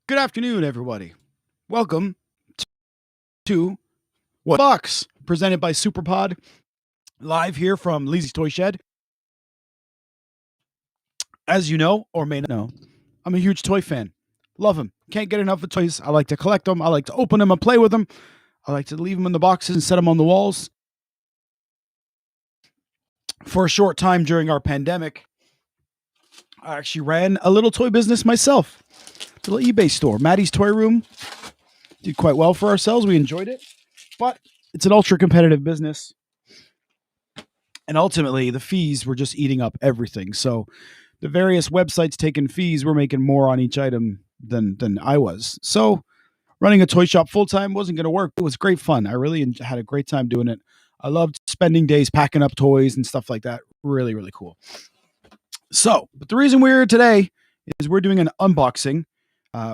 Good afternoon, everybody. Welcome to What Box, presented by Superpod, live here from Leesy's Toy Shed. As you know, or may not know, I'm a huge toy fan. Love them. Can't get enough of toys. I like to collect them. I like to open them and play with them. I like to leave them in the boxes and set them on the walls. For a short time during our pandemic, I actually ran a little toy business myself. A little eBay store, Maddie's Toy Room. Did quite well for ourselves. We enjoyed it. But it's an ultra competitive business. And ultimately, the fees were just eating up everything. So the various websites taking fees were making more on each item than I was. So running a toy shop full time wasn't going to work. It was great fun. I really had a great time doing it. I loved spending days packing up toys and stuff like that. Really, really cool. So, but the reason we're here today is we're doing an unboxing.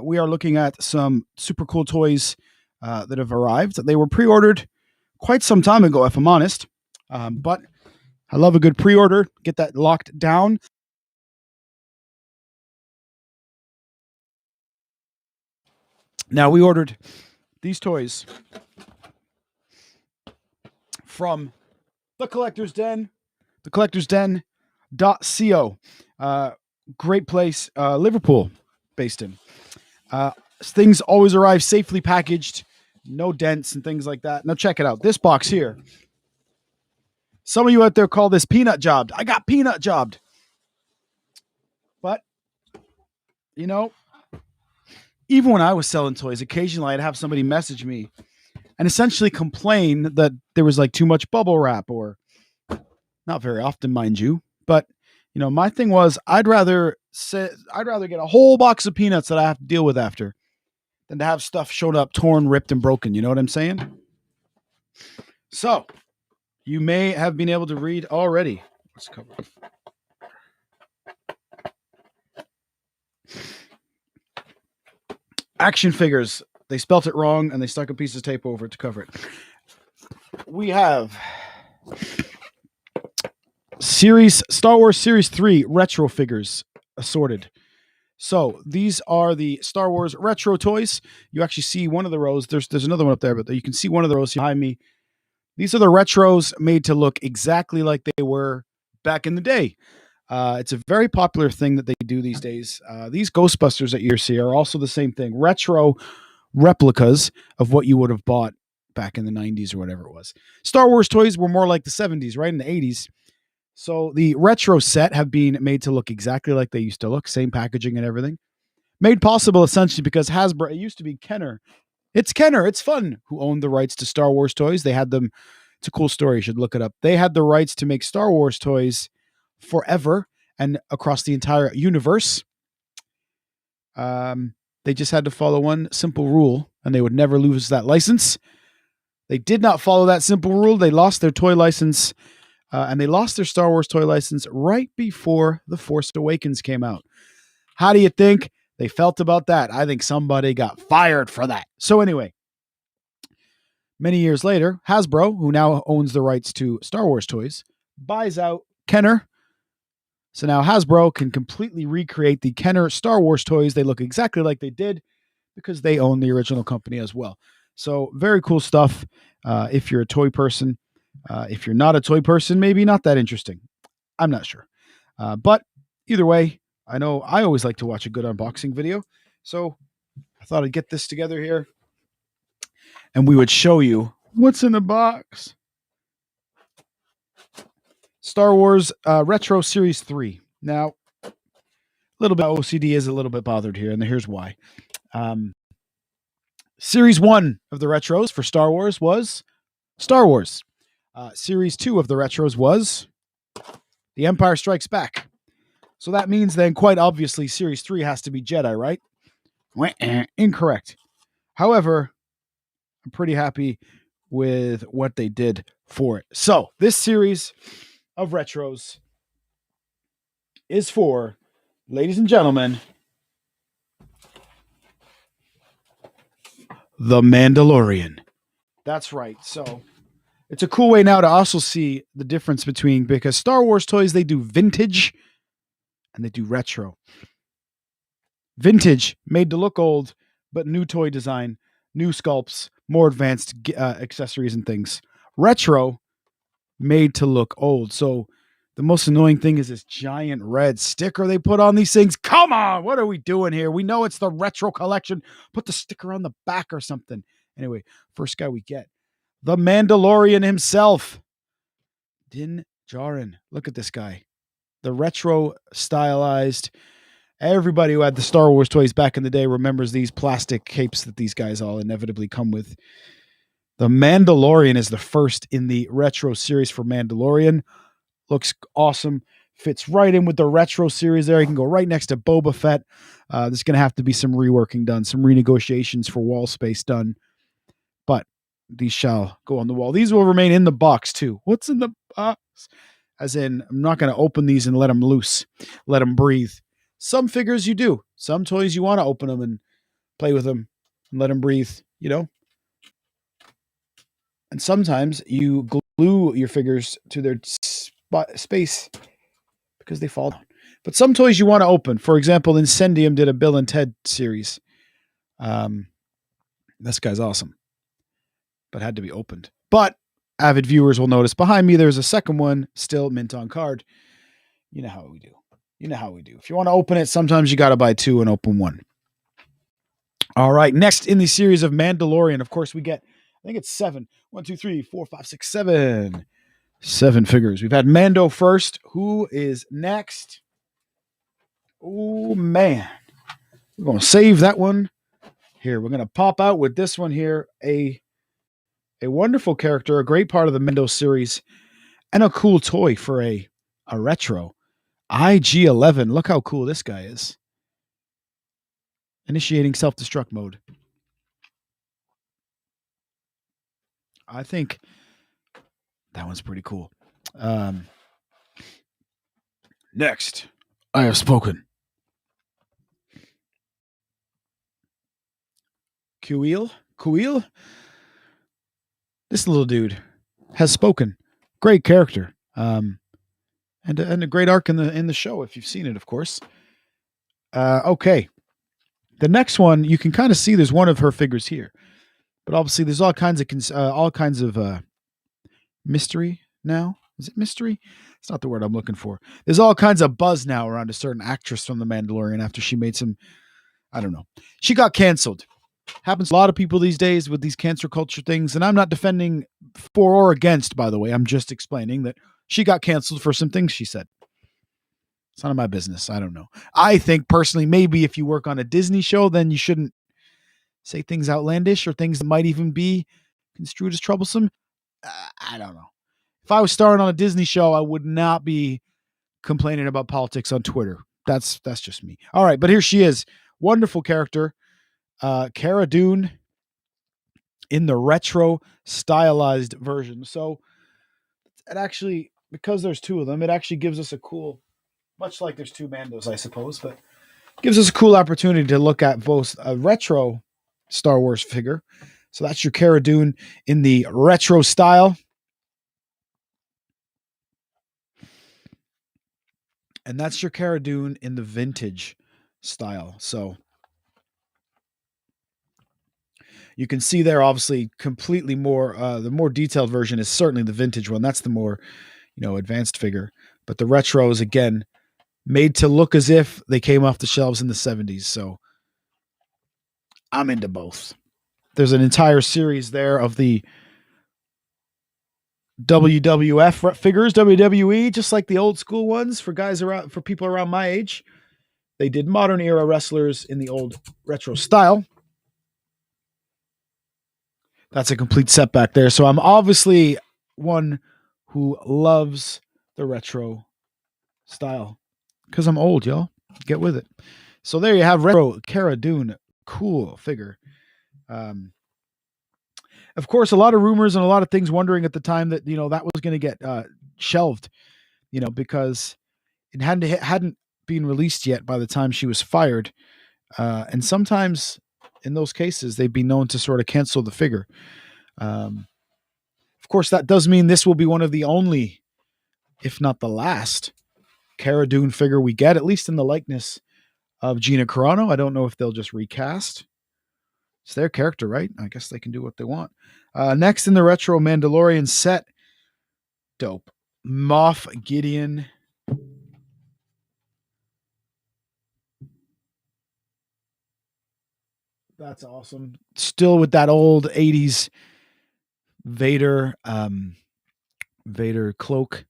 We are looking at some super cool toys that have arrived. They were pre-ordered quite some time ago, if I'm honest. But I love a good pre-order. Get that locked down. Now, we ordered these toys from the Collector's Den, thecollectorsden.co. Great place, Liverpool based in. Things always arrive safely packaged, no dents and things like that. Now check it out. This box here. Some of you out there call this peanut jobbed. I got peanut jobbed. But, you know, even when I was selling toys, occasionally I'd have somebody message me and essentially complain that there was like too much bubble wrap, or not very often, mind you. But, you know, my thing was I'd rather get a whole box of peanuts that I have to deal with after than to have stuff showed up torn, ripped, and broken. You know what I'm saying? So, you may have been able to read already. Let's cover it. Action figures. They spelt it wrong and they stuck a piece of tape over it to cover it. We have Star Wars Series 3 retro figures assorted. So these are the Star Wars retro toys. You actually see one of the rows. There's another one up there, but you can see one of the rows behind me. These are the retros made to look exactly like they were back in the day. It's a very popular thing that they do these days. These Ghostbusters that you see are also the same thing. Retro replicas of what you would have bought back in the 90s or whatever it was. Star Wars toys were more like the 70s, right? In the 80s. So the retro set have been made to look exactly like they used to look. Same packaging and everything. Made possible essentially because Hasbro, it used to be Kenner. It's Kenner. It's fun. Who owned the rights to Star Wars toys. They had them. It's a cool story. You should look it up. They had the rights to make Star Wars toys forever and across the entire universe. They just had to follow one simple rule, and they would never lose that license. They did not follow that simple rule. They lost their toy license, and they lost their Star Wars toy license right before The Force Awakens came out. How do you think they felt about that? I think somebody got fired for that. So anyway, many years later, Hasbro, who now owns the rights to Star Wars toys, buys out Kenner. So now Hasbro can completely recreate the Kenner Star Wars toys. They look exactly like they did because they own the original company as well. So very cool stuff if you're a toy person. If you're not a toy person, maybe not that interesting. I'm not sure. But either way, I know I always like to watch a good unboxing video. So I thought I'd get this together here and we would show you what's in the box. Star Wars Retro Series 3. Now, a little bit OCD is a little bit bothered here, and here's why. Series 1 of the retros for Star Wars was Star Wars. Series 2 of the retros was The Empire Strikes Back. So that means then, quite obviously, Series 3 has to be Jedi, right? Incorrect. However, I'm pretty happy with what they did for it. So this series of retros is for, ladies and gentlemen, The Mandalorian. That's right. So it's a cool way now to also see the difference between, because Star Wars toys, they do vintage and they do retro. Vintage, made to look old, but new toy design, new sculpts, more advanced accessories and things. Retro, made to look old. So the most annoying thing is this giant red sticker they put on these things. Come on, what are we doing here? We know it's the retro collection. Put the sticker on the back or something. Anyway, first guy we get, the Mandalorian himself, Din Djarin. Look at this guy. The retro stylized. Everybody who had the Star Wars toys back in the day remembers these plastic capes that these guys all inevitably come with. The Mandalorian is the first in the retro series for Mandalorian. Looks awesome. Fits right in with the retro series there. You can go right next to Boba Fett. There's going to have to be some reworking done, some renegotiations for wall space done. But these shall go on the wall. These will remain in the box too. What's in the box? As in, I'm not going to open these and let them loose, let them breathe. Some figures you do. Some toys you want to open them and play with them and let them breathe, you know? And sometimes you glue your figures to their space because they fall down. But some toys you want to open. For example, Incendium did a Bill and Ted series. This guy's awesome, but had to be opened. But avid viewers will notice behind me there's a second one, still mint on card. You know how we do. You know how we do. If you want to open it, sometimes you got to buy two and open one. All right. Next in the series of Mandalorian, of course, we get, I think it's 7. 1, 2, 3, 4, 5, 6, 7. 7 figures. We've had Mando first. Who is next? Oh, man. We're going to save that one. Here, we're going to pop out with this one here. A wonderful character, a great part of the Mando series, and a cool toy for a retro. IG-11. Look how cool this guy is. Initiating self-destruct mode. I think that one's pretty cool. Next, I have spoken. Kuil? This little dude has spoken. Great character. And a great arc in the show, if you've seen it, of course. Okay. The next one, you can kind of see there's one of her figures here. But obviously there's all kinds of mystery now. Is it mystery? It's not the word I'm looking for. There's all kinds of buzz now around a certain actress from The Mandalorian after she made some, I don't know. She got canceled. Happens to a lot of people these days with these cancer culture things. And I'm not defending for or against, by the way. I'm just explaining that she got canceled for some things she said. It's none of my business. I don't know. I think personally, maybe if you work on a Disney show, then you shouldn't say things outlandish or things that might even be construed as troublesome. I don't know. If I was starring on a Disney show, I would not be complaining about politics on Twitter. That's just me. All right, but here she is. Wonderful character. Cara Dune in the retro stylized version. So it actually, because there's two of them, it actually gives us a cool, much like there's two Mandos, I suppose, but gives us a cool opportunity to look at both a retro Star Wars figure. So that's your Cara Dune in the retro style. And that's your Cara Dune in the vintage style. So you can see there, obviously, completely more. The more detailed version is certainly the vintage one. That's the more, advanced figure. But the retro is, again, made to look as if they came off the shelves in the 70s. So I'm into both. There's an entire series there of the WWF figures, WWE, just like the old school ones for people around my age. They did modern era wrestlers in the old retro style. That's a complete setback there. So I'm obviously one who loves the retro style because I'm old, y'all. Get with it. So there you have retro Cara Dune. Cool figure. Of course, a lot of rumors and a lot of things wondering at the time that, that was going to get shelved, because it hadn't been released yet by the time she was fired. And sometimes in those cases, they'd be known to sort of cancel the figure. Of course, that does mean this will be one of the only, if not the last, Cara Dune figure we get, at least in the likeness of Gina Carano. I don't know if they'll just recast It's their character, right? I guess they can do what they want. Next in the retro Mandalorian set, dope. Moff Gideon. That's awesome. Still with that old 80s Vader Vader cloak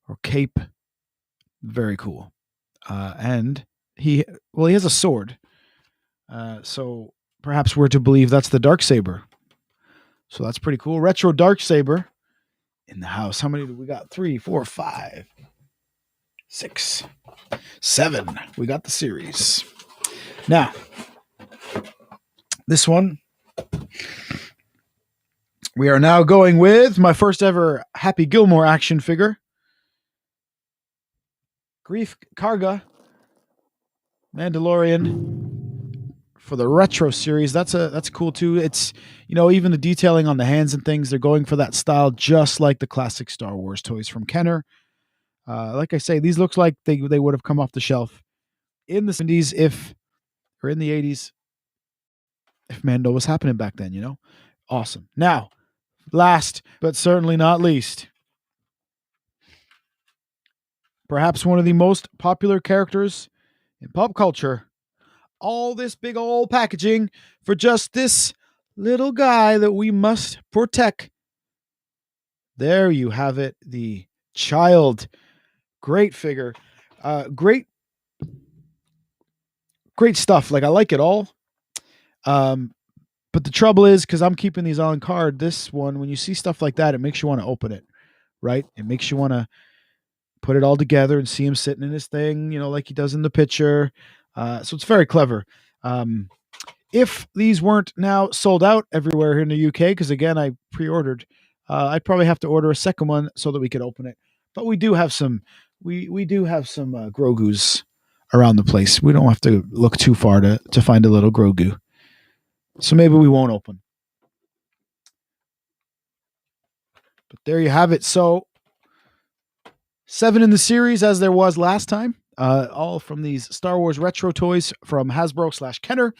or cape. Very cool. And he has a sword. So perhaps we're to believe that's the dark saber. So that's pretty cool. Retro dark saber in the house. How many do we got? 3, 4, 5, 6, 7. We got the series. Now, this one, we are now going with my first ever Happy Gilmore action figure. Grief Karga, Mandalorian for the retro series. That's cool too. It's, even the detailing on the hands and things, they're going for that style just like the classic Star Wars toys from Kenner. Like I say, these looks like they would have come off the shelf in the 70s or in the 80s if Mando was happening back then, Awesome. Now, last but certainly not least, perhaps one of the most popular characters in pop culture. All this big old packaging for just this little guy that we must protect. There you have it, the child. Great figure. Great stuff. Like, I like it all. But the trouble is, because I'm keeping these on card, this one, when you see stuff like that, it makes you want to open it, right? It makes you want to put it all together and see him sitting in his thing, like he does in the picture. So it's very clever. If these weren't now sold out everywhere here in the UK, because again, I pre-ordered, I'd probably have to order a second one so that we could open it. But we do have some, we do have some Grogu's around the place. We don't have to look too far to find a little Grogu. So maybe we won't open. But there you have it. So 7 in the series as there was last time. All from these Star Wars retro toys from Hasbro/Kenner.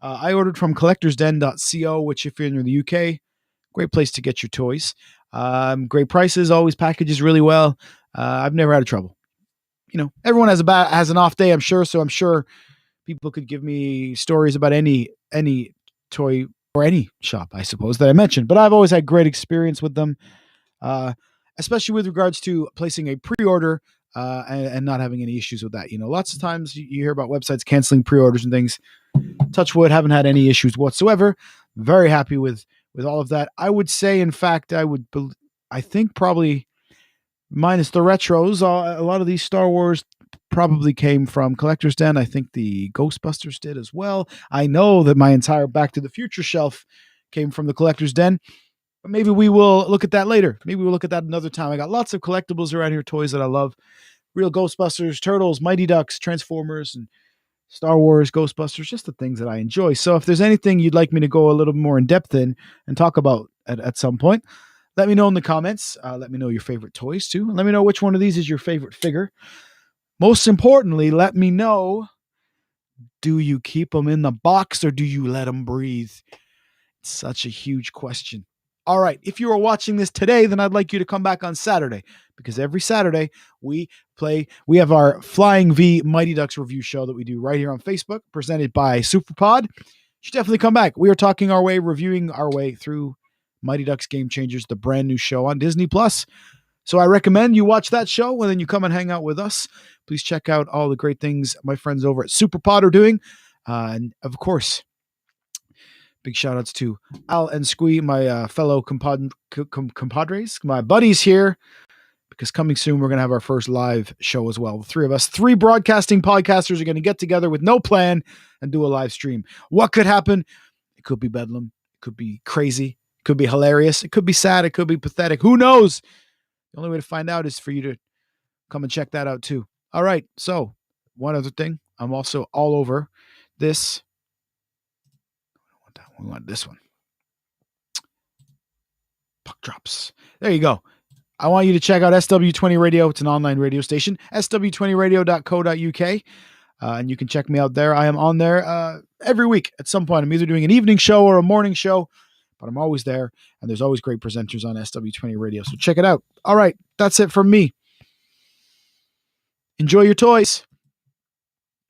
I ordered from collectorsden.co, which if you're in the UK, great place to get your toys. Great prices, always packages really well. I've never had trouble. Everyone has an off day, I'm sure. So I'm sure people could give me stories about any toy or any shop, I suppose, that I mentioned. But I've always had great experience with them, especially with regards to placing a pre-order and not having any issues with that. Lots of times you hear about websites canceling pre-orders and things. Touch wood, haven't had any issues whatsoever. Very happy with all of that. I would say, in fact, I think probably minus the retros, a lot of these Star Wars probably came from Collector's Den. I think the Ghostbusters did as well. I know that my entire Back to the Future shelf came from the Collector's Den. But maybe we will look at that later. Maybe we'll look at that another time. I got lots of collectibles around here, toys that I love. Real Ghostbusters, Turtles, Mighty Ducks, Transformers, and Star Wars, Ghostbusters, just the things that I enjoy. So if there's anything you'd like me to go a little more in depth in and talk about at some point, let me know in the comments. Let me know your favorite toys too. Let me know which one of these is your favorite figure. Most importantly, let me know, do you keep them in the box or do you let them breathe? It's such a huge question. All right, if you are watching this today, then I'd like you to come back on Saturday, because every Saturday we have our Flying V Mighty Ducks review show that we do right here on Facebook, presented by Superpod. You should definitely come back. We are reviewing our way through Mighty Ducks Game Changers, the brand new show on Disney Plus. So I recommend you watch that show and then you come and hang out with us. Please check out all the great things my friends over at Superpod are doing. And of course, big shout outs to Al and Squee, my fellow compadres, my buddies here, because coming soon, we're going to have our first live show as well. The three of us, 3 broadcasting podcasters are going to get together with no plan and do a live stream. What could happen? It could be bedlam. It could be crazy. It could be hilarious. It could be sad. It could be pathetic. Who knows? The only way to find out is for you to come and check that out too. All right. So one other thing, I'm also all over this. We want this one. Puck drops. There you go. I want you to check out SW20 Radio. It's an online radio station. SW20radio.co.uk. And you can check me out there. I am on there every week at some point. I'm either doing an evening show or a morning show, but I'm always there. And there's always great presenters on SW20 Radio. So check it out. All right. That's it from me. Enjoy your toys.